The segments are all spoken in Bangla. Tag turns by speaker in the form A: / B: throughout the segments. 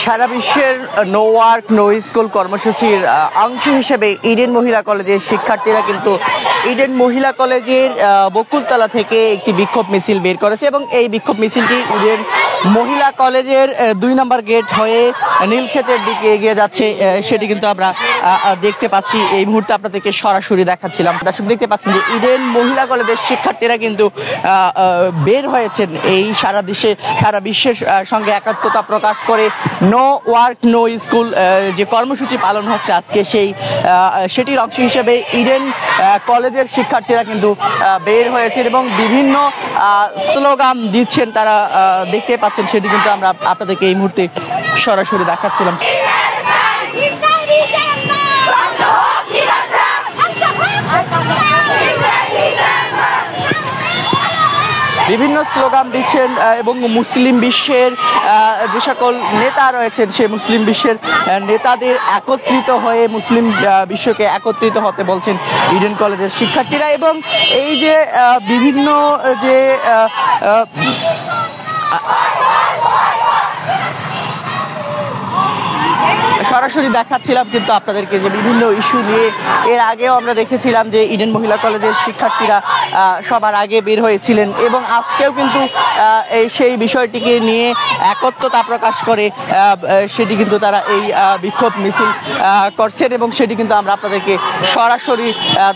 A: সারা বিশ্বের নো ওয়ার্ক নো স্কুল কর্মসূচির অংশ হিসেবে ইডেন মহিলা কলেজের শিক্ষার্থীরা কিন্তু ইডেন মহিলা কলেজের বকুলতলা থেকে একটি বিক্ষোভ মিছিল বের করেছে এবং এই বিক্ষোভ মিছিলটি ইডেন মহিলা কলেজের 2 নম্বর গেট হয়ে নীলক্ষেতের দিকে এগিয়ে যাচ্ছে। সেটি কিন্তু আমরা দেখতে পাচ্ছি, এই মুহূর্তে আপনাদেরকে সরাসরি দেখাচ্ছিলাম। দর্শক দেখতে পাচ্ছেন যে ইডেন মহিলা কলেজের শিক্ষার্থীরা কিন্তু বের হয়েছেন এই সারা বিশ্বের সঙ্গে একাত্মতা প্রকাশ করে নো ওয়ার্ক নো স্কুল যে কর্মসূচি পালন হচ্ছে আজকে সেটির অংশ হিসেবে ইডেন কলেজের শিক্ষার্থীরা কিন্তু বের হয়েছেন এবং বিভিন্ন স্লোগান দিচ্ছেন। তারা দেখতে পাচ্ছেন, সেটি কিন্তু আমরা আপনাদেরকে এই মুহূর্তে সরাসরি দেখাচ্ছিলাম। বিভিন্ন স্লোগান দিচ্ছেন এবং মুসলিম বিশ্বের যে সকল নেতা রয়েছেন সেই মুসলিম বিশ্বের নেতাদের একত্রিত হয়ে মুসলিম বিশ্বকে একত্রিত হতে বলছেন ইডেন কলেজের শিক্ষার্থীরা। এবং এই যে বিভিন্ন যে সরাসরি দেখাচ্ছিলাম কিন্তু আপনাদেরকে যে বিভিন্ন ইস্যু নিয়ে এর আগেও আমরা দেখেছিলাম যে ইডেন মহিলা কলেজের শিক্ষার্থীরা সবার আগে বের হয়েছিলেন এবং আজকেও কিন্তু সেই বিষয়টিকে নিয়ে একত্রতা প্রকাশ করে সেটি কিন্তু তারা এই বিক্ষোভ মিছিল করছেন এবং সেটি কিন্তু আমরা আপনাদেরকে সরাসরি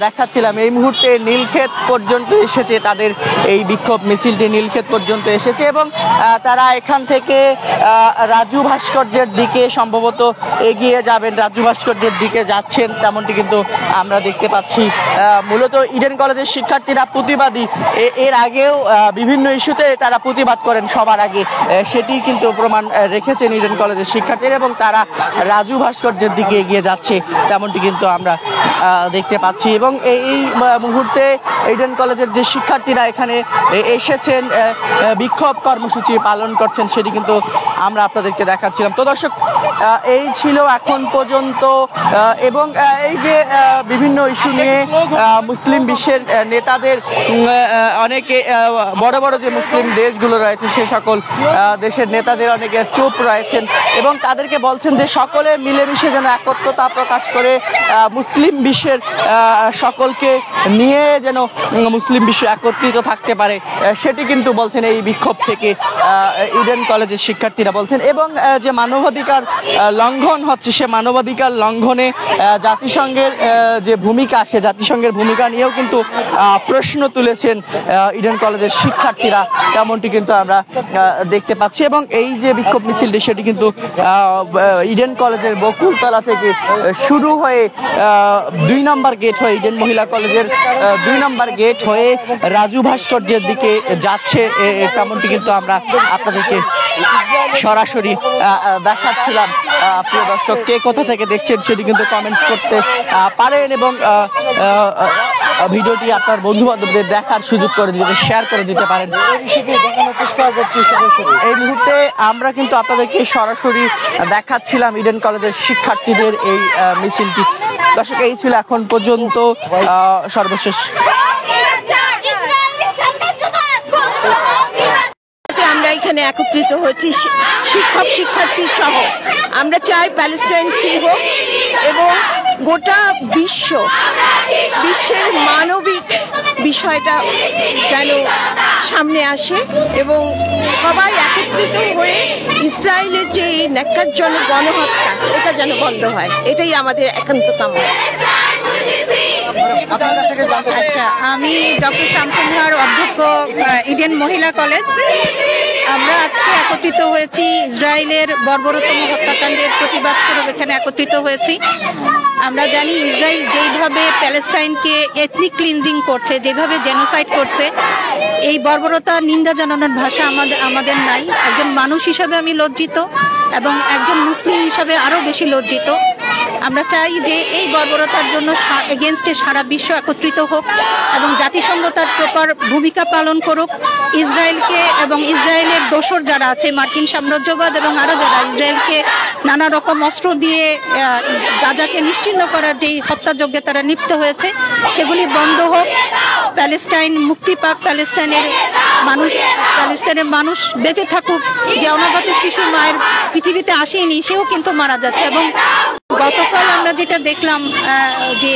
A: দেখাচ্ছিলাম। এই মুহূর্তে নীলক্ষেত পর্যন্ত এসেছে তাদের এই বিক্ষোভ মিছিলটি, নীলক্ষেত পর্যন্ত এসেছে এবং তারা এখান থেকে রাজু ভাস্কর্যের দিকে সম্ভবত এগিয়ে যাবেন, রাজু ভাস্কর্যের দিকে যাচ্ছেন তেমনটি কিন্তু আমরা দেখতে পাচ্ছি। মূলত ইডেন কলেজের শিক্ষার্থীরা প্রতিবাদী, এর আগেও বিভিন্ন ইস্যুতে তারা প্রতিবাদ করেন সবার আগে, সেটি কিন্তু প্রমাণ রেখেছেন ইডেন কলেজের শিক্ষার্থীরা এবং তারা রাজু ভাস্কর্যের দিকে এগিয়ে যাচ্ছে তেমনটি কিন্তু আমরা দেখতে পাচ্ছি। এবং এই মুহূর্তে ইডেন কলেজের যে শিক্ষার্থীরা এখানে এসেছেন বিক্ষোভ কর্মসূচি পালন করছেন সেটি কিন্তু আমরা আপনাদেরকে দেখাচ্ছিলাম। তো দর্শক, এই ছিল এখন পর্যন্ত এবং এই যে বিভিন্ন ইস্যু নিয়ে মুসলিম বিশ্বের নেতাদের অনেকে বড় বড় যে মুসলিম দেশগুলো রয়েছে সে সকল দেশের নেতাদের অনেকে চুপ রয়েছেন এবং তাদেরকে বলছেন যে সকলে মিলেমিশে যেন একত্রতা প্রকাশ করে মুসলিম বিশ্বের সকলকে নিয়ে যেন মুসলিম বিশ্ব একত্রিত থাকতে পারে, সেটি কিন্তু বলছেন এই বিক্ষোভ থেকে ইডেন কলেজের শিক্ষার্থীরা বলছেন। এবং যে মানবাধিকার লঙ্ঘন হচ্ছে সে মানবাধিকার লঙ্ঘনে জাতিসংঘের যে ভূমিকা, সে জাতিসংঘের ভূমিকা নিয়েও কিন্তু প্রশ্ন তুলেছেন ইডেন কলেজের শিক্ষার্থীরা তেমনটি কিন্তু আমরা দেখতে পাচ্ছি। এবং এই যে বিক্ষোভ মিছিলটি সেটি কিন্তু ইডেন কলেজের বকুলতলা থেকে শুরু হয়ে 2 নম্বর গেট হয়ে ইডেন মহিলা কলেজের 2 নম্বর গেট হয়ে রাজু ভাস্কর্যের দিকে যাচ্ছে তেমনটি কিন্তু আমরা আপনাদেরকে সরাসরি দেখাচ্ছিলাম। প্রিয় দর্শক, কে কোথা থেকে দেখছেন সেটি কিন্তু কমেন্টস করতে পারেন এবং ভিডিওটি আপনার বন্ধু বান্ধবদের দেখার সুযোগ করে দিতে, শেয়ার করে দিতে পারেন। এই মুহূর্তে আমরা কিন্তু আপনাদেরকে সরাসরি দেখাচ্ছিলাম ইডেন কলেজের শিক্ষার্থীদের এই মিছিলটি। দর্শক, এই ছিল এখন পর্যন্ত সর্বশেষ।
B: আমরা এখানে একত্রিত হয়েছি শিক্ষক শিক্ষার্থী সহ। আমরা চাই প্যালেস্টাইন ফ্রি হোক এবং গোটা বিশ্বের মানবিক বিষয়টা যেন সামনে আসে এবং সবাই একত্রিত হয়ে ইসরায়েলের যে ন্যাক্কারজনক গণহত্যা এটা যেন বন্ধ হয়, এটাই আমাদের একান্ত কাম্য।
C: আচ্ছা, আমি ডক্টর শামসুন্নাহার, অধ্যক্ষ ইডেন মহিলা কলেজ। আমরা আজকে একত্রিত হয়েছি ইসরায়েলের বর্বরতম হত্যাকাণ্ডের প্রতিবাদ স্বরূপ এখানে একত্রিত হয়েছি। আমরা জানি ইসরায়েল যেইভাবে প্যালেস্টাইনকে এথনিক ক্লিনজিং করছে, যেভাবে জেনোসাইড করছে, এই বর্বরতার নিন্দা জানানোর ভাষা আমাদের নাই। একজন মানুষ হিসাবে আমি লজ্জিত এবং একজন মুসলিম হিসাবে আরও বেশি লজ্জিত। আমরা চাই যে এই বর্বরতার জন্য এগেনস্টে সারা বিশ্ব একত্রিত হোক এবং জাতিসংঘ তার প্রপার ভূমিকা পালন করুক। ইসরায়েলকে এবং ইসরায়েলের দোসর যারা আছে, মার্কিন সাম্রাজ্যবাদ এবং আরো যারা ইসরায়েলকে নানা রকম অস্ত্র দিয়ে গাজাকে নিশ্চিহ্ন করার যেই হত্যাযজ্ঞে তারা লিপ্ত হয়েছে, সেগুলি বন্ধ হোক। প্যালেস্টাইন মুক্তি পাক, প্যালেস্টাইনের মানুষ বেঁচে থাকুক। যে অনাগত শিশু মায়ের পৃথিবীতে আসেনি, সেও কিন্তু মারা যাচ্ছে। এবং গতকাল আমরা যেটা দেখলাম যে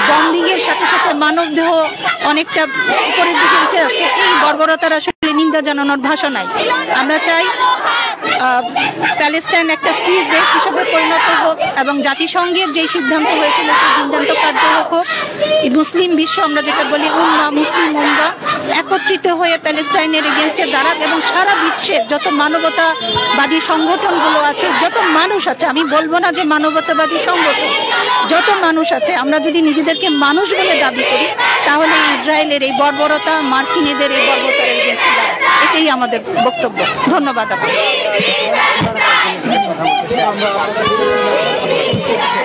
C: বম্বিং এর সাথে সাথে মানবদেহ অনেকটা উপরের দিকে উঠে আসছে, এই বর্বরতার আসলে নিন্দা জানানোর ভাষা নাই। আমরা চাই প্যালেস্টাইন একটা ফ্রি দেশ হিসেবে পরিণত হোক এবং জাতিসংঘের যে সিদ্ধান্ত হয়েছিল সেই সিদ্ধান্ত কার্যকর হোক। মুসলিম বিশ্ব, আমরা যেটা বলি মুসলিম উম্মাহ, একত্রিত হয়ে প্যালেস্টাইনের এগেনস্টে দাঁড়াক এবং সারা বিশ্বের যত মানবতাবাদী সংগঠনগুলো আছে, যত মানুষ আছে, আমি বলবো না যে মানবতাবাদী সংগঠন, যত মানুষ আছে, আমরা যদি নিজেদেরকে মানুষ বলে দাবি করি, তাহলে ইসরায়েলের এই বর্বরতা, মার্কিনীদের এই বর্বরতার এগেনস্টে দাঁড়াক। এটাই আমাদের বক্তব্য। ধন্যবাদ আপনাকে।